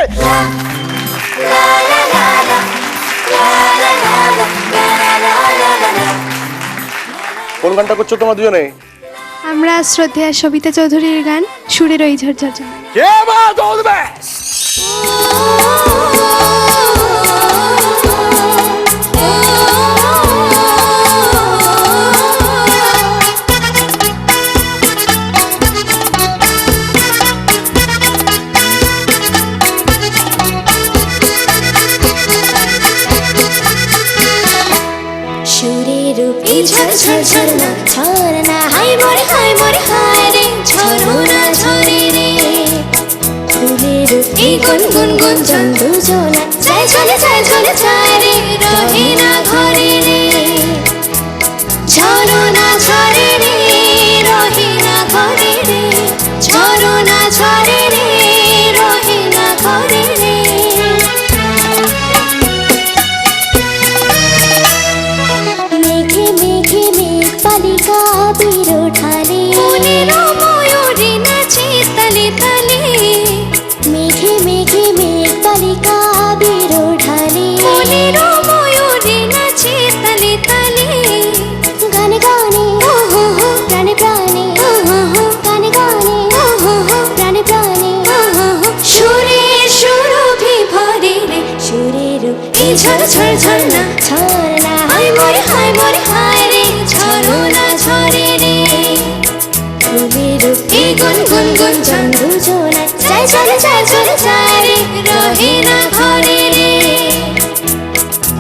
আছে। কোন গানটা করছো তোমরা দুজনে? আমরা শ্রদ্ধেয়া সবিতা চৌধুরীর গান সুরের ওই ঝরঝর ঝরনা। কে বাত অল দ্য বেস্ট। ঝরঝর ঝরনা ঝরনা হাই মোরে হায় রে ঝরনা ঝরে রে ফুলের এই গুনগুন গুঞ্জন দুজনা যায় চলে রে রহে না ঘরে রে ঝরনা ঝরে রে রহে না ঘরে রে ঝরনা ঝরে রে রহে না ঘরে রে বালিকা বিরোধানে মনের ময়ূরী নাচে তালে তালে মেঘে মেঘে মেঘ বালিকা বিরোধানে মনের ময়ূরী নাচে তালে তালে গানে গানে প্রাণে প্রাণে গানে গানে প্রাণে প্রাণে সুরে সুরভি ভরে রে সুরের এই ঝরঝর ঝরনা ঝরনা হায় মোরে হায় রে ঝরনা ঝরে রে ফুলের এই গুনগুন গুঞ্জন দুজনা যায় চলে রে রহে না ঘরে রে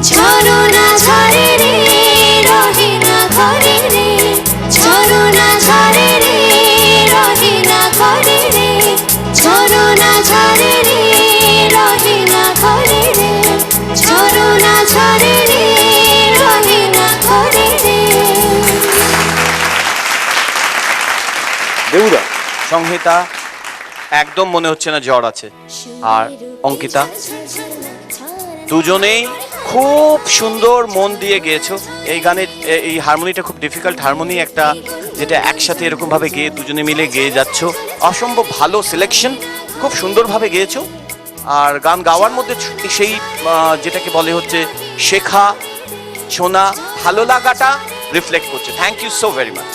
ঝরনা ঝরে রে রহে না ঘরে রে ঝরনা ঝরে রে রহে না ঘরে রে ঝরনা ঝরে রে রহে না ঘরে রে ঝরনা ঝরে রে রহে না ঘরে রে। দেবুদা সংহিতা একদম মনে হচ্ছে না জ্বর আছে, আর অঙ্কিতা দুজনেই খুব সুন্দর মন দিয়ে গেয়েছো এই গানের। এই হারমোনিটা খুব ডিফিকাল্ট হারমোনি একটা, যেটা একসাথে এরকম ভাবে গেয়ে দুজনে মিলে গেয়ে যাচ্ছ। অসম্ভব ভালো সিলেকশন, খুব সুন্দরভাবে গেয়েছো। আর গান গাওয়ার মধ্যে সেই যেটাকে বলে হচ্ছে শেখা, শোনা, ভালো লাগাটা রিফ্লেক্ট করছে। Thank you so very much.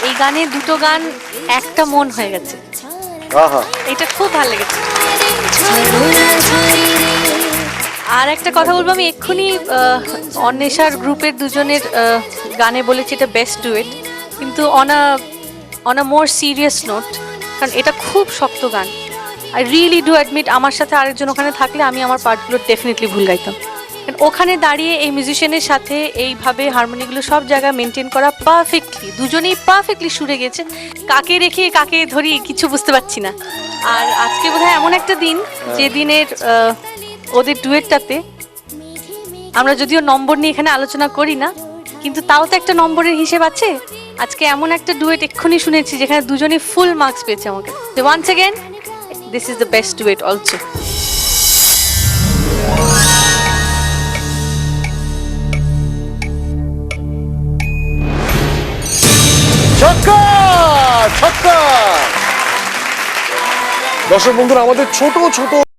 এই গানে দুটো গান একটা মন হয়ে গেছে, এটা খুব ভালো লেগেছে। আর একটা কথা বলবো, আমি এক্ষুনি অন্বেষার গ্রুপের দুজনের গানে বলেছি এটা বেস্ট ডুয়েট, কিন্তু on a more serious note, কারণ এটা খুব শক্ত গান। আই রিয়েলি ডু অ্যাডমিট, আমার সাথে আরেকজন ওখানে থাকলে আমি আমার পার্টগুলো ডেফিনেটলি ভুল গাইতাম। ওখানে দাঁড়িয়ে এই মিউজিশিয়ানের সাথে এইভাবে হারমোনিগুলো সব জায়গায় মেনটেন করা পারফেক্টলি, দুজনেই পারফেক্টলি সুরে গেছে। কাকে রেখে কাকে ধরি কিছু বুঝতে পারছি না। আর আজকে বোধহয় এমন একটা দিন যে দিনের ওদের ডুয়েটটাতে আমরা যদিও নম্বর নিয়ে এখানে আলোচনা করি না, কিন্তু তাও তো একটা নম্বরের হিসেব আছে। আজকে এমন একটা ডুয়েট এক্ষুনি শুনেছি যেখানে দুজনেই ফুল মার্কস পেয়েছে আমাকে। So once again, this is the best duet also. দর্শক বন্ধুরা, আমাদের ছোট ছোট